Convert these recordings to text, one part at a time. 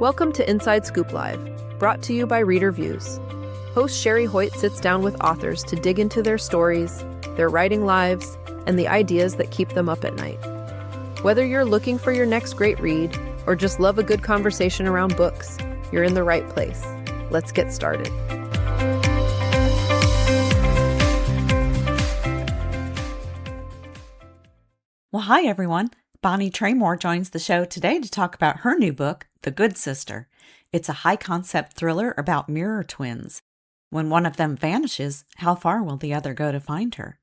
Welcome to Inside Scoop Live, brought to you by Reader Views. Host Sherry Hoyt sits down with authors to dig into their stories, their writing lives, and the ideas that keep them up at night. Whether you're looking for your next great read or just love a good conversation around books, you're in the right place. Let's get started. Well, hi, everyone. Bonnie Traymore joins the show today to talk about her new book, The Good Sister. It's a high-concept thriller about mirror twins. When one of them vanishes, how far will the other go to find her?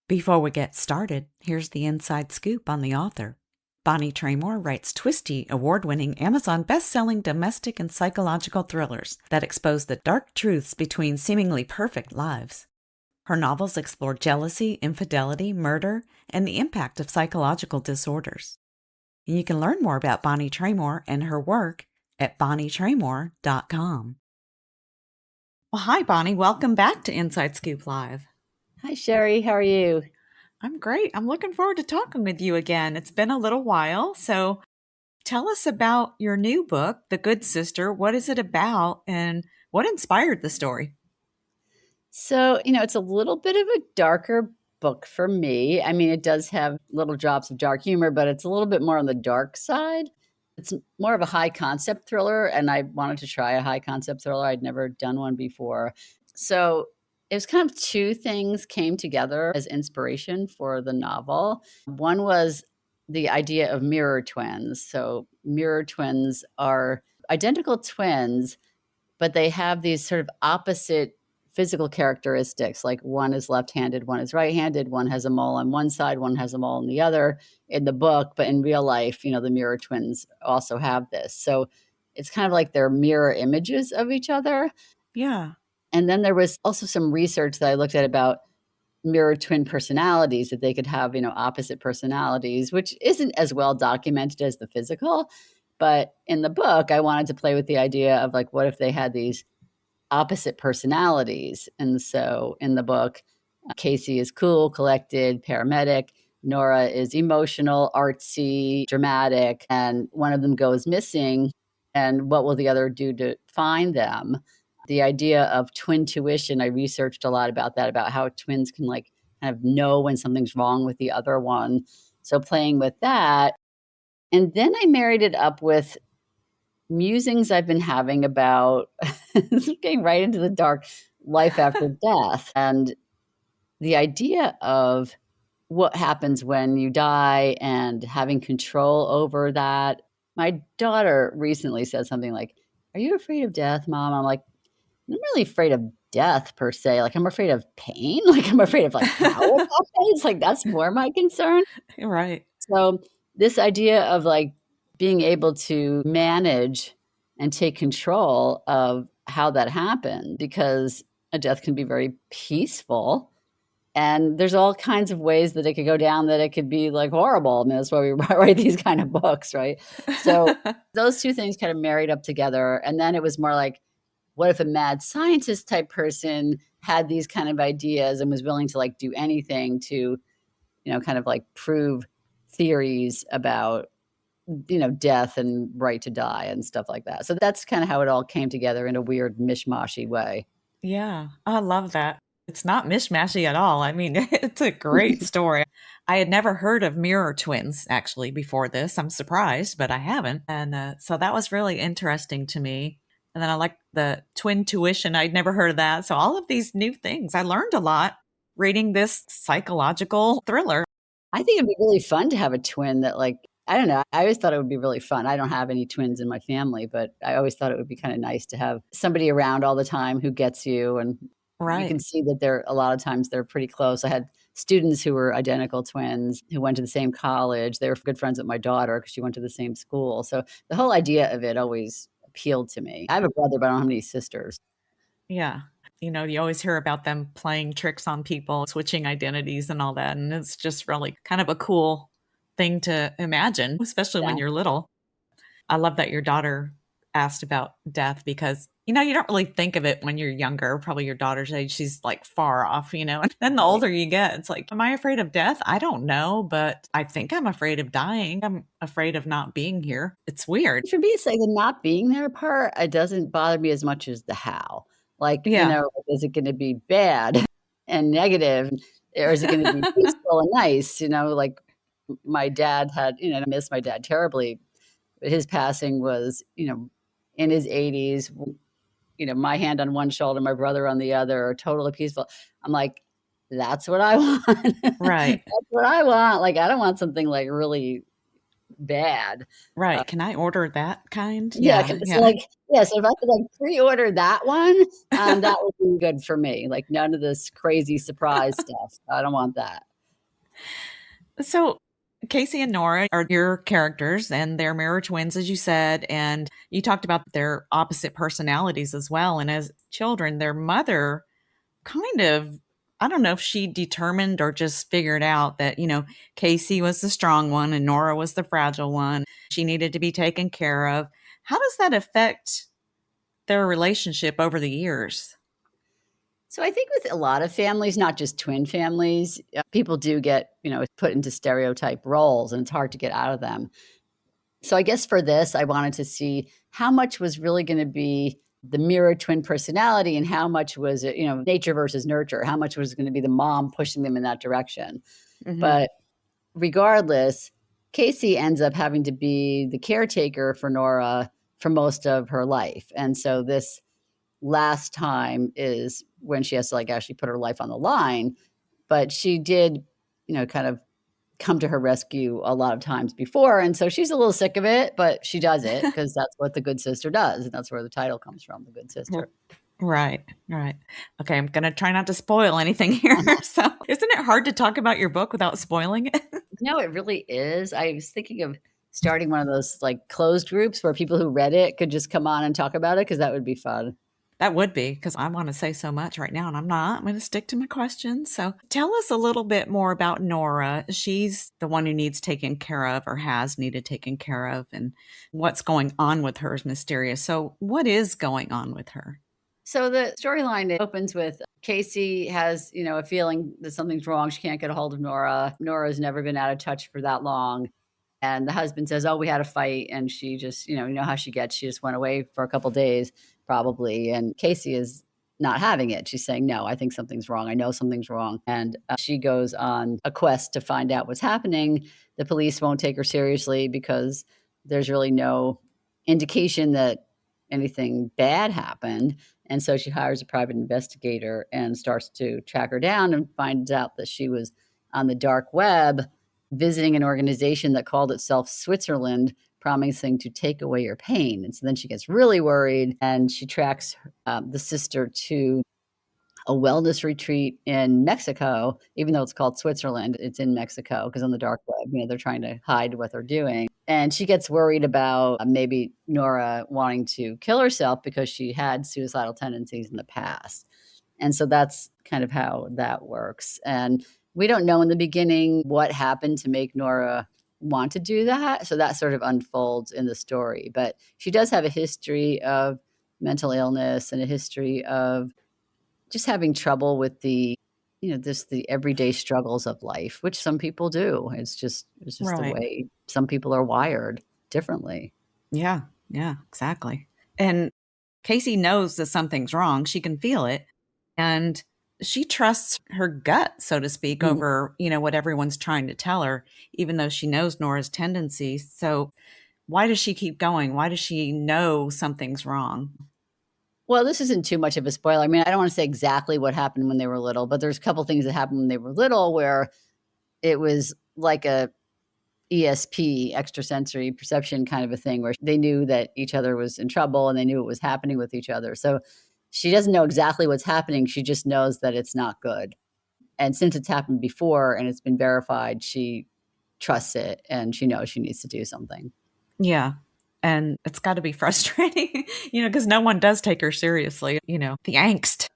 Before we get started, here's the inside scoop on the author. Bonnie Traymore writes twisty, award-winning, Amazon best-selling domestic and psychological thrillers that expose the dark truths between seemingly perfect lives. Her novels explore jealousy, infidelity, murder, and the impact of psychological disorders. And you can learn more about Bonnie Traymore and her work at bonnietraymore.com. Well, hi, Bonnie. Welcome back to Inside Scoop Live. Hi, Sherry. How are you? I'm great. I'm looking forward to talking with you again. It's been a little while, so tell us about your new book, The Good Sister. What is it about, and what inspired the story? So, it's a little bit of a darker book for me. I mean, it does have little drops of dark humor, but it's a little bit more on the dark side. It's more of a high concept thriller, and I wanted to try a high concept thriller. I'd never done one before. So it was kind of two things came together as inspiration for the novel. One was the idea of mirror twins. So mirror twins are identical twins, but they have these sort of opposite physical characteristics, like one is left-handed, one is right-handed, one has a mole on one side, one has a mole on the other in the book, but in real life, the mirror twins also have this. So it's kind of like they're mirror images of each other. Yeah. And then there was also some research that I looked at about mirror twin personalities, that they could have, opposite personalities, which isn't as well documented as the physical. But in the book, I wanted to play with the idea of like, what if they had these opposite personalities? And so in the book, Casey is cool, collected, paramedic. Nora is emotional, artsy, dramatic, and one of them goes missing. And what will the other do to find them? The idea of twin tuition, I researched a lot about that, about how twins can like kind of know when something's wrong with the other one. So playing with that. And then I married it up with musings I've been having about getting right into the dark, life after death, and the idea of what happens when you die and having control over that. My daughter recently said something like, "Are you afraid of death, Mom?" I'm like, I'm not really afraid of death per se. Like, I'm afraid of pain. Like, I'm afraid of like how it happens. Like, that's more my concern. Right. So this idea of like being able to manage and take control of how that happened, because a death can be very peaceful. And there's all kinds of ways that it could go down, that it could be like horrible. I mean, that's why we write these kind of books, right? So those two things kind of married up together. And then it was more like, what if a mad scientist type person had these kind of ideas and was willing to like do anything to, kind of like prove theories about, death and right to die and stuff like that. So that's kind of how it all came together in a weird mishmashy way. Yeah, I love that. It's not mishmashy at all. I mean, it's a great story. I had never heard of mirror twins actually before this. I'm surprised, but I haven't. And so that was really interesting to me. And then I like the twin tuition. I'd never heard of that. So all of these new things, I learned a lot reading this psychological thriller. I think it'd be really fun to have a twin that like, I don't know. I always thought it would be really fun. I don't have any twins in my family, but I always thought it would be kind of nice to have somebody around all the time who gets you. And you can see that a lot of times they're pretty close. I had students who were identical twins who went to the same college. They were good friends with my daughter because she went to the same school. So the whole idea of it always appealed to me. I have a brother, but I don't have any sisters. Yeah. You always hear about them playing tricks on people, switching identities and all that. And it's just really kind of a cool thing to imagine, especially when you're little. I love that your daughter asked about death because, You don't really think of it when you're younger, probably your daughter's age, she's like far off, and then the older you get, it's like, am I afraid of death? I don't know, but I think I'm afraid of dying. I'm afraid of not being here. It's weird. For me, it's like the not being there part, it doesn't bother me as much as the how. Like, Yeah. is it gonna be bad and negative, or is it gonna be peaceful and nice? Like my dad had, I miss my dad terribly. But his passing was, in his 80s, my hand on one shoulder, my brother on the other, totally peaceful. I'm like, that's what I want. Right. That's what I want. Like, I don't want something like really bad. Right. Can I order that kind? Yeah, Yeah. so, Yeah. so if I could, like, pre-order that one, that would be good for me. Like, none of this crazy surprise stuff. I don't want that. So Casey and Nora are your characters, and they're mirror twins, as you said. And you talked about their opposite personalities as well. And as children, their mother kind of, I don't know if she determined or just figured out that, Casey was the strong one and Nora was the fragile one. She needed to be taken care of. How does that affect their relationship over the years? So I think with a lot of families, not just twin families, people do get, put into stereotype roles, and it's hard to get out of them. So I guess for this, I wanted to see how much was really going to be the mirror twin personality and how much was it, nature versus nurture, how much was going to be the mom pushing them in that direction. Mm-hmm. But regardless, Casey ends up having to be the caretaker for Nora for most of her life. And so this last time is when she has to, like, actually put her life on the line. But she did, kind of come to her rescue a lot of times before. And so she's a little sick of it, but she does it because that's what the good sister does. And that's where the title comes from, the good sister. Right. Okay, I'm going to try not to spoil anything here. So, isn't it hard to talk about your book without spoiling it? No, it really is. I was thinking of starting one of those, like, closed groups where people who read it could just come on and talk about it, because that would be fun. That would be, because I want to say so much right now, and I'm not. I'm going to stick to my questions. So tell us a little bit more about Nora. She's the one who needs taken care of, or has needed taken care of, and what's going on with her is mysterious. So what is going on with her? So the storyline opens with Casey has, a feeling that something's wrong. She can't get a hold of Nora. Nora's never been out of touch for that long. And the husband says, oh, we had a fight. And she just, you know how she gets. She just went away for a couple days, probably. And Casey is not having it. She's saying, no, I think something's wrong. I know something's wrong. And she goes on a quest to find out what's happening. The police won't take her seriously because there's really no indication that anything bad happened. And so she hires a private investigator and starts to track her down, and finds out that she was on the dark web visiting an organization that called itself Switzerland, promising to take away your pain. And so then she gets really worried, and she tracks the sister to a wellness retreat in Mexico. Even though it's called Switzerland, it's in Mexico, because on the dark web, they're trying to hide what they're doing. And she gets worried about maybe Nora wanting to kill herself because she had suicidal tendencies in the past. And so that's kind of how that works. And we don't know in the beginning what happened to make Nora want to do that. So that sort of unfolds in the story. But she does have a history of mental illness and a history of just having trouble with the everyday struggles of life, which some people do. It's just Right. the way some people are wired differently. Yeah, exactly. And Casey knows that something's wrong. She can feel it. And she trusts her gut, so to speak, Mhm. over, what everyone's trying to tell her, even though she knows Nora's tendencies. So why does she keep going? Why does she know something's wrong? Well, this isn't too much of a spoiler. I mean, I don't want to say exactly what happened when they were little, but there's a couple things that happened when they were little where it was like a ESP, extrasensory perception kind of a thing, where they knew that each other was in trouble and they knew what was happening with each other. So she doesn't know exactly what's happening. She just knows that it's not good. And since it's happened before and it's been verified, she trusts it, and she knows she needs to do something. Yeah. And it's got to be frustrating, because no one does take her seriously, the angst.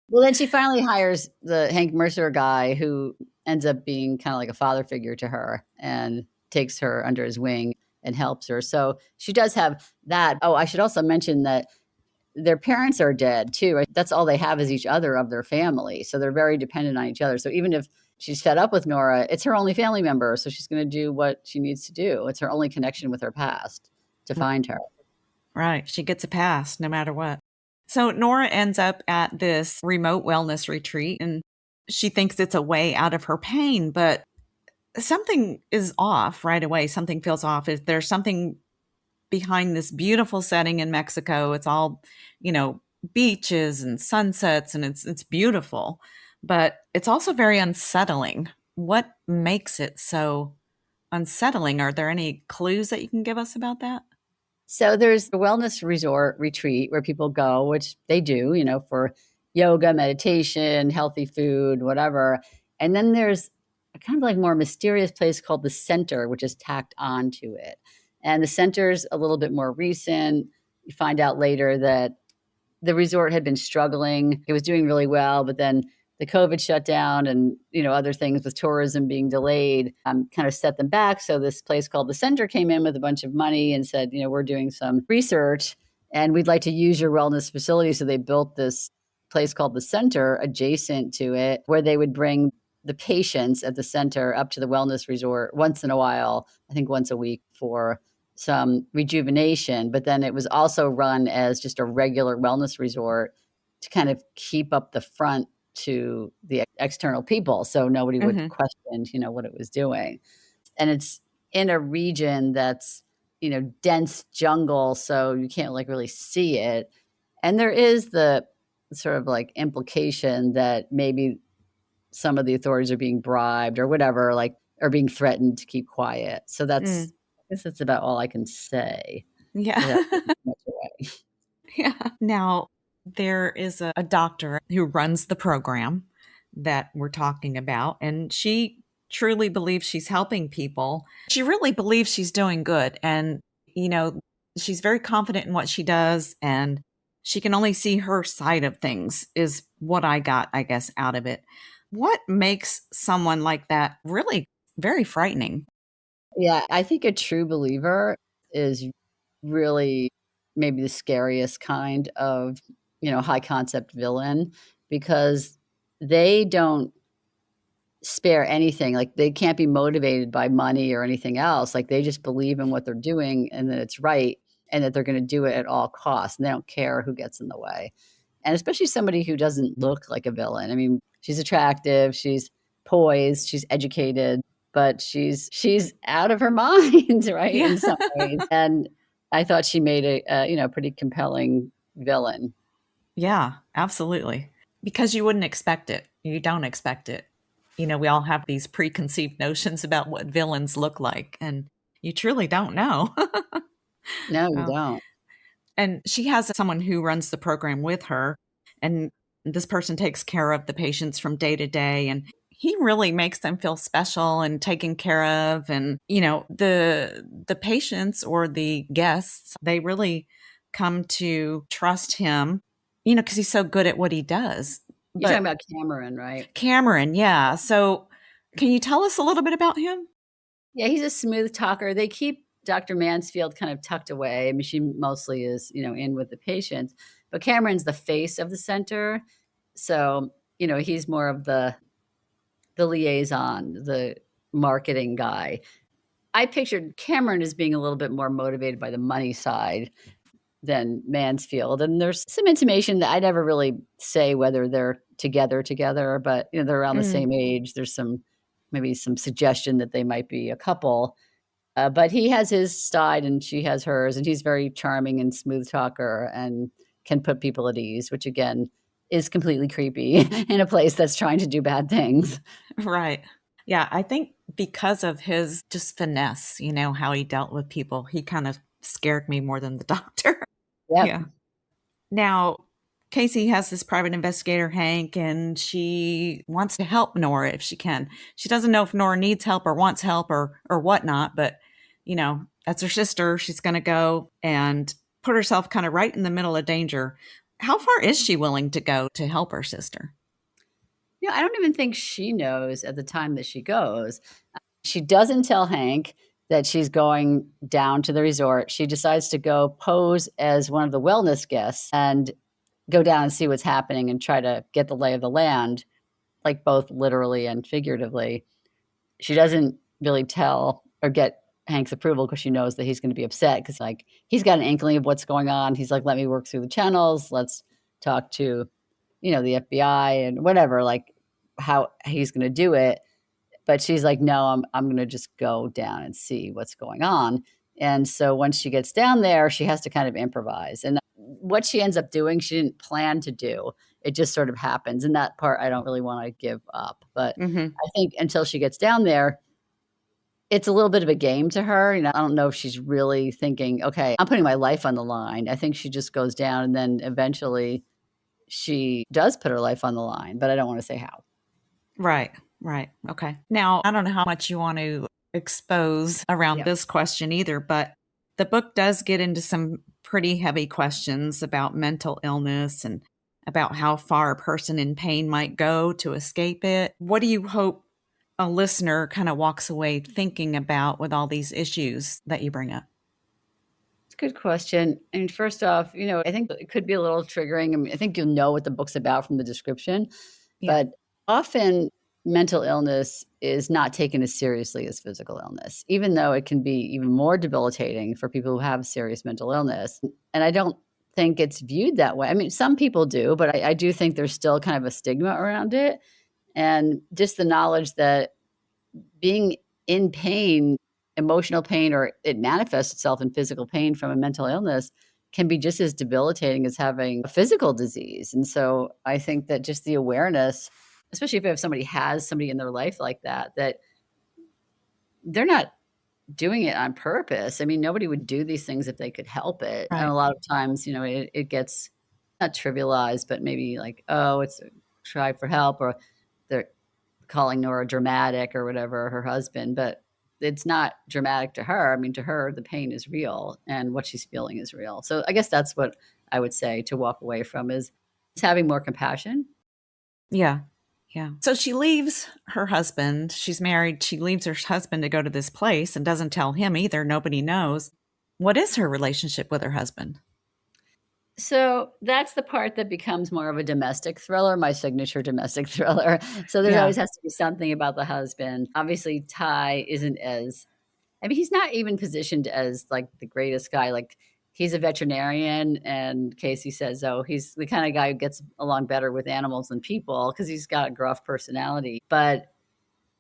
Well, then she finally hires the Hank Mercer guy, who ends up being kind of like a father figure to her, and takes her under his wing and helps her. So she does have that. Oh, I should also mention that their parents are dead too, right? That's all they have is each other of their family. So they're very dependent on each other. So even if she's fed up with Nora, it's her only family member. So she's going to do what she needs to do. It's her only connection with her past to find her. Right. She gets a pass no matter what. So Nora ends up at this remote wellness retreat and she thinks it's a way out of her pain, but something is off right away. Something feels off. Is there something behind this beautiful setting in Mexico? It's all, beaches and sunsets and it's beautiful, but it's also very unsettling. What makes it so unsettling? Are there any clues that you can give us about that? So there's a wellness resort retreat where people go, which they do, for yoga, meditation, healthy food, whatever. And then there's a kind of like more mysterious place called the Center, which is tacked onto it. And the Center's a little bit more recent. You find out later that the resort had been struggling. It was doing really well, but then the COVID shutdown and, other things with tourism being delayed kind of set them back. So this place called the Center came in with a bunch of money and said, we're doing some research and we'd like to use your wellness facility. So they built this place called the Center adjacent to it, where they would bring the patients at the Center up to the wellness resort once in a while, I think once a week, for some rejuvenation. But then it was also run as just a regular wellness resort to kind of keep up the front to the external people, so nobody would question, what it was doing. And it's in a region that's, dense jungle, so you can't like really see it. And there is the sort of like implication that maybe some of the authorities are being bribed or whatever, like, or being threatened to keep quiet. So I guess that's about all I can say. Yeah. Yeah. Now, there is a doctor who runs the program that we're talking about, and she truly believes she's helping people. She really believes she's doing good. And, she's very confident in what she does, and she can only see her side of things, is what I got, I guess, out of it. What makes someone like that really very frightening? Yeah, I think a true believer is really maybe the scariest kind of, high concept villain, because they don't spare anything. Like, they can't be motivated by money or anything else. Like, they just believe in what they're doing and that it's right and that they're going to do it at all costs. And they don't care who gets in the way. And especially somebody who doesn't look like a villain. I mean, she's attractive, she's poised, she's educated, but she's out of her mind, right? Yeah. In some ways. And I thought she made a pretty compelling villain. Yeah, absolutely. Because you wouldn't expect it. You don't expect it. We all have these preconceived notions about what villains look like, and you truly don't know. No, you Oh. don't. And she has someone who runs the program with her, and this person takes care of the patients from day to day, and he really makes them feel special and taken care of. And, the patients or the guests, they really come to trust him, because he's so good at what he does. You're talking about Cameron, right? Cameron, yeah. So can you tell us a little bit about him? Yeah, he's a smooth talker. They keep Dr. Mansfield kind of tucked away. I mean, she mostly is, in with the patients. But Cameron's the face of the Center. So, he's more of the liaison, the marketing guy. I pictured Cameron as being a little bit more motivated by the money side than Mansfield. And there's some intimation that I never really say whether they're together, but they're around the same age. There's maybe some suggestion that they might be a couple. But he has his side and she has hers, and he's very charming and smooth talker and can put people at ease, which again is completely creepy in a place that's trying to do bad things. Right. Yeah, I think because of his just finesse, how he dealt with people, he kind of scared me more than the doctor. Yep. Yeah. Now, Casey has this private investigator, Hank, and she wants to help Nora if she can. She doesn't know if Nora needs help or wants help or whatnot, but, that's her sister. She's going to go and put herself kind of right in the middle of danger. How far is she willing to go to help her sister? I don't even think she knows at the time that she goes. She doesn't tell Hank. that she's going down to the resort. She decides to go pose as one of the wellness guests and go down and see what's happening and try to get the lay of the land, like both literally and figuratively. She doesn't really tell or get Hank's approval because she knows that he's going to be upset because like he's got an inkling of what's going on. He's like, let me work through the channels. Let's talk to, the FBI and whatever, like how he's going to do it. But she's like, no, I'm going to just go down and see what's going on. And so once she gets down there, she has to kind of improvise. And what she ends up doing, she didn't plan to do. It just sort of happens. And that part, I don't really want to give up. But I think until she gets down there, it's a little bit of a game to her. I don't know if she's really thinking, okay, I'm putting my life on the line. I think she just goes down and then eventually she does put her life on the line, but I don't want to say how. Right. Okay. Now, I don't know how much you want to expose around this question either, but the book does get into some pretty heavy questions about mental illness and about how far a person in pain might go to escape it. What do you hope a listener kind of walks away thinking about with all these issues that you bring up? It's a good question. I mean, first off, I think it could be a little triggering. I mean, I think you'll know what the book's about from the description, but often mental illness is not taken as seriously as physical illness, even though it can be even more debilitating for people who have serious mental illness. And I don't think it's viewed that way. I mean, some people do, but I do think there's still kind of a stigma around it. And just the knowledge that being in pain, emotional pain, or it manifests itself in physical pain from a mental illness can be just as debilitating as having a physical disease. And so I think that just the awareness, especially if somebody has somebody in their life like that they're not doing it on purpose. I mean, nobody would do these things if they could help it. Right. And a lot of times, it gets not trivialized, but maybe like, oh, it's a cry for help, or they're calling Nora dramatic or whatever, her husband, but it's not dramatic to her. I mean, to her, the pain is real and what she's feeling is real. So I guess that's what I would say to walk away from is having more compassion. Yeah. So she leaves her husband. She's married. She leaves her husband to go to this place and doesn't tell him either. Nobody knows. What is her relationship with her husband? So that's the part that becomes more of a domestic thriller, my signature domestic thriller. So there always has to be something about the husband. Obviously, Ty isn't he's not even positioned as like the greatest guy. Like he's a veterinarian, and Casey says, oh, he's the kind of guy who gets along better with animals than people because he's got a gruff personality. But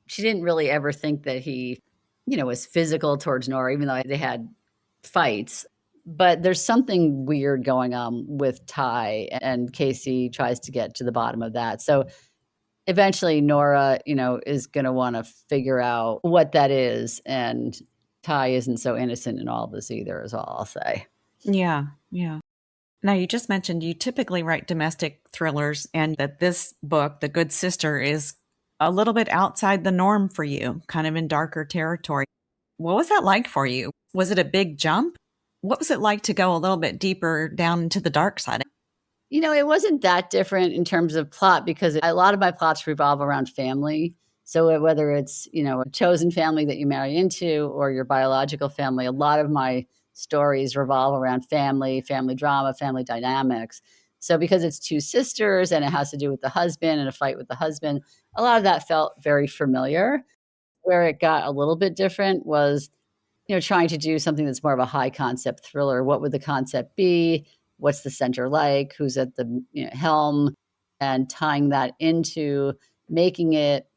she didn't really ever think that he, was physical towards Nora, even though they had fights. But there's something weird going on with Ty, and Casey tries to get to the bottom of that. So eventually Nora, is going to want to figure out what that is. And Ty isn't so innocent in all this either, is all I'll say. Yeah. Now, you just mentioned you typically write domestic thrillers, and that this book, The Good Sister, is a little bit outside the norm for you, kind of in darker territory. What was that like for you? Was it a big jump? What was it like to go a little bit deeper down into the dark side? It wasn't that different in terms of plot because a lot of my plots revolve around family. So whether it's, a chosen family that you marry into or your biological family, a lot of my stories revolve around family drama, family dynamics. So because it's two sisters and it has to do with the husband and a fight with the husband, a lot of that felt very familiar. Where it got a little bit different was, trying to do something that's more of a high concept thriller. What would the concept be? What's the center like? Who's at the helm? And tying that into making it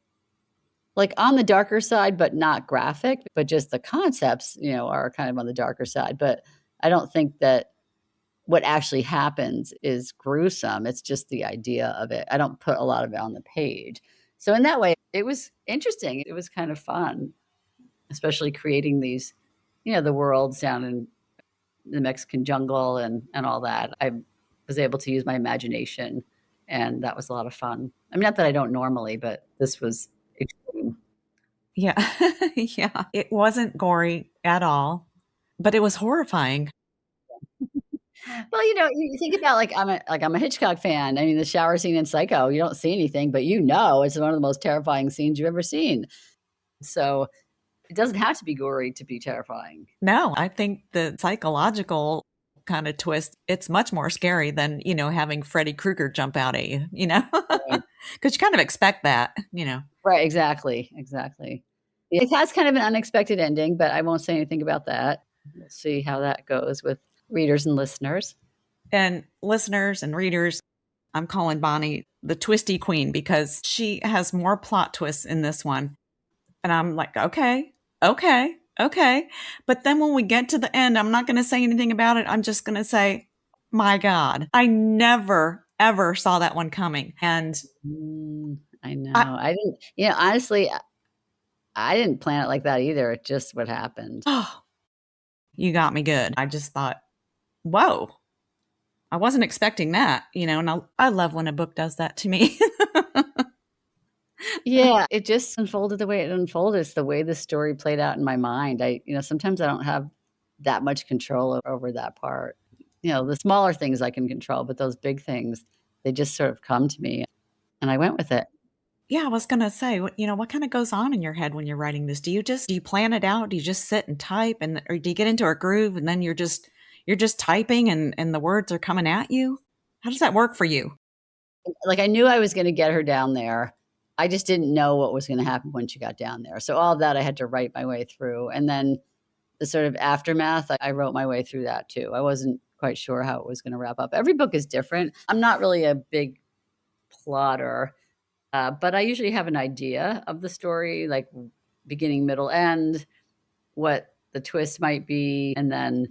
like on the darker side, but not graphic, but just the concepts, are kind of on the darker side. But I don't think that what actually happens is gruesome. It's just the idea of it. I don't put a lot of it on the page. So in that way, it was interesting. It was kind of fun, especially creating these, the worlds down in the Mexican jungle and all that. I was able to use my imagination, and that was a lot of fun. I mean, not that I don't normally, but this was extreme. Yeah. Yeah. It wasn't gory at all, but it was horrifying. Well, you think about I'm a Hitchcock fan. I mean, the shower scene in Psycho, you don't see anything, but it's one of the most terrifying scenes you've ever seen. So It doesn't have to be gory to be terrifying. No, I think the psychological kind of twist, it's much more scary than, having Freddy Krueger jump out at you, Right. because you kind of expect that. Right, exactly, exactly. It has kind of an unexpected ending, but I won't say anything about that. We'll see how that goes with readers and listeners. And listeners and readers, I'm calling Bonnie the twisty queen because she has more plot twists in this one. And I'm like, okay, okay, okay. But then when we get to the end, I'm not going to say anything about it. I'm just going to say, my God, I never, ever saw that one coming. And I know. I, I didn't, honestly, I didn't plan it like that either. It's just what happened. oh, you got me good. I just thought, whoa, I wasn't expecting that, and I love when a book does that to me. Yeah, it just unfolded the way it unfolded. It's the way the story played out in my mind. Sometimes I don't have that much control over that part. The smaller things I can control, but those big things, they just sort of come to me and I went with it. Yeah, I was gonna say, what kind of goes on in your head when you're writing this? Do you plan it out? Do you just sit and type, or do you get into a groove and then you're just typing and the words are coming at you? How does that work for you? Like, I knew I was gonna get her down there. I just didn't know what was gonna happen when she got down there. So all of that I had to write my way through, and then the sort of aftermath, I wrote my way through that too. I wasn't quite sure how it was gonna wrap up. Every book is different. I'm not really a big plotter, but I usually have an idea of the story, like beginning, middle, end, what the twist might be, and then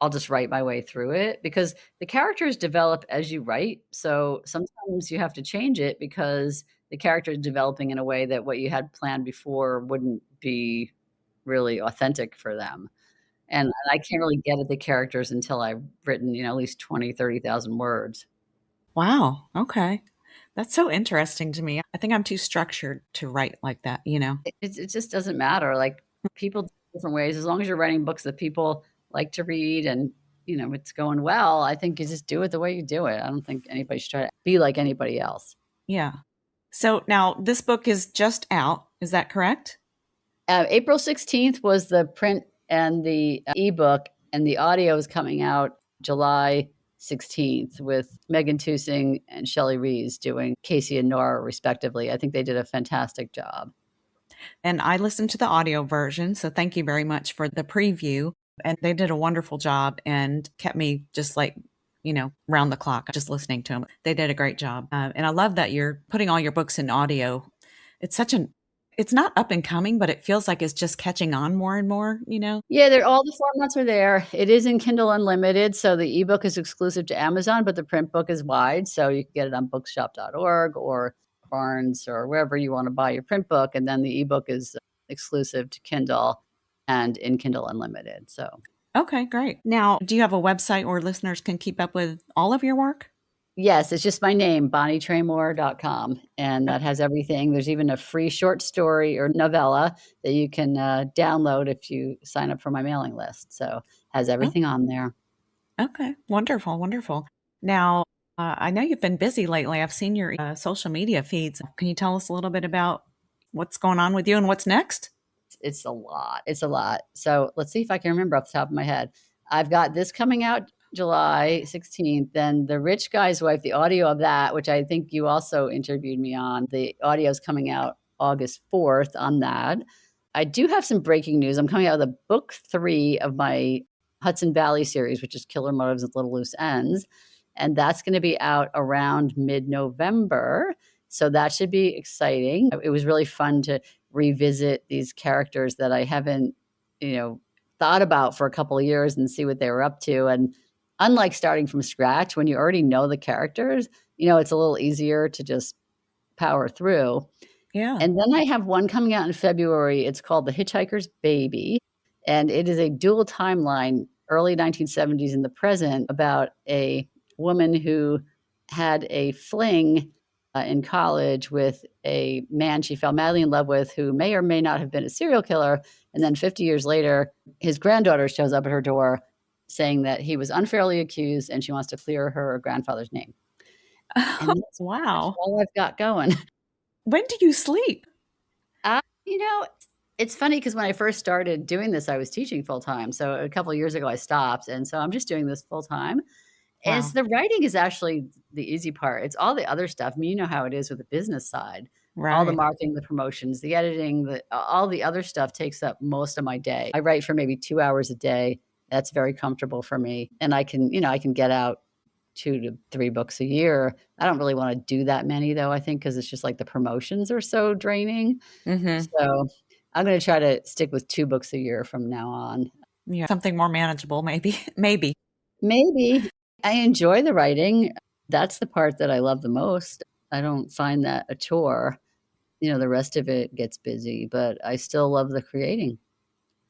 I'll just write my way through it because the characters develop as you write. So sometimes you have to change it because the character is developing in a way that what you had planned before wouldn't be really authentic for them. And I can't really get at the characters until I've written, at least 20, 30,000 words. Wow. Okay. That's so interesting to me. I think I'm too structured to write like that. It just doesn't matter. Like, people do it different ways. As long as you're writing books that people like to read and, it's going well, I think you just do it the way you do it. I don't think anybody should try to be like anybody else. Yeah. So now this book is just out. Is that correct? April 16th was the print and the ebook, and the audio is coming out July 16th with Megan Tusing and Shelley Rees doing Casey and Nora, respectively. I think they did a fantastic job. And I listened to the audio version. So thank you very much for the preview. And they did a wonderful job and kept me just like, round the clock, just listening to them. They did a great job. And I love that you're putting all your books in audio. It's not up and coming, but it feels like it's just catching on more and more. Yeah, all the formats are there. It is in Kindle Unlimited, so the ebook is exclusive to Amazon, but the print book is wide, so you can get it on bookshop.org or Barnes or wherever you want to buy your print book, and then the ebook is exclusive to Kindle and in Kindle Unlimited. So Okay, great. Now, do you have a website where listeners can keep up with all of your work? yes, it's just my name, bonnietraymore.com, and that has everything. There's even a free short story or novella that you can download if you sign up for my mailing list. So has Oh, everything on there. okay. Wonderful, wonderful. Now, I know you've been busy lately. I've seen your social media feeds. Can you tell us a little bit about what's going on with you and what's next? It's a lot. It's a lot. So let's see if I can remember off the top of my head. I've got this coming out July 16th. Then The Rich Guy's Wife, the audio of that, which I think you also interviewed me on. The audio is coming out August 4th on that. I do have some breaking news. I'm coming out with a book 3 of my Hudson Valley series, which is Killer Motives with Little Loose Ends. And that's going to be out around mid-November. So that should be exciting. It was really fun to revisit these characters that I haven't, thought about for a couple of years and see what they were up to. And unlike starting from scratch, when you already know the characters, it's a little easier to just power through. Yeah. And then I have one coming out in February. It's called The Hitchhiker's Baby. And it is a dual timeline, early 1970s and the present, about a woman who had a fling in college with a man she fell madly in love with who may or may not have been a serial killer. And then 50 years later, his granddaughter shows up at her door saying that he was unfairly accused and she wants to clear her grandfather's name. And that's Wow. all I've got going. When do you sleep? You know, It's funny because when I first started doing this, I was teaching full time. So a couple of years ago, I stopped, and so I'm just doing this full time. And it's Wow. the writing is actually the easy part. It's all the other stuff. I mean, you know how it is with the business side. All the Right. marketing, the promotions, the editing, all the other stuff takes up most of my day. I write for maybe 2 hours a day. That's very comfortable for me, and I can get out 2 to 3 books a year. I don't really wanna do that many though, I think, because it's just like the promotions are so draining. Mm-hmm. So, I'm gonna try to stick with 2 books a year from now on. Yeah. Something more manageable, maybe. Maybe. Maybe. I enjoy the writing. That's the part that I love the most. I don't find that a chore. The rest of it gets busy, but I still love the creating.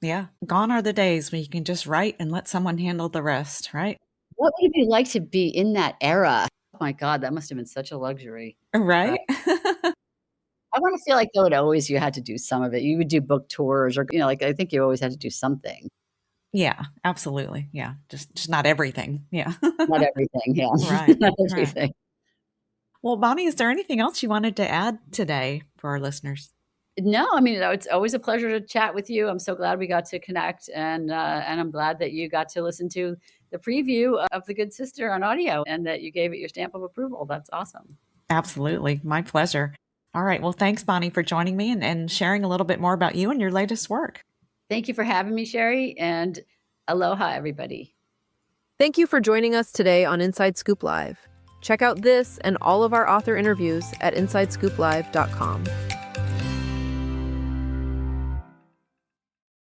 Yeah. Gone are the days when you can just write and let someone handle the rest, right? What would it be like to be in that era? Oh my god, that must have been such a luxury. Uh, Right? I wanna feel like, though, you had to do some of it. You would do book tours or, like, I think you always had to do something. Yeah, absolutely. Yeah. Just not everything. Yeah. Not everything, yeah. Right. Not Right. everything. Well, Bonnie, is there anything else you wanted to add today for our listeners? No, I mean, it's always a pleasure to chat with you. I'm so glad we got to connect, and I'm glad that you got to listen to the preview of The Good Sister on audio and that you gave it your stamp of approval. That's awesome. Absolutely. My pleasure. All right. Well, thanks, Bonnie, for joining me and sharing a little bit more about you and your latest work. Thank you for having me, Sherry, and aloha, everybody. Thank you for joining us today on Inside Scoop Live. Check out this and all of our author interviews at InsideScoopLive.com.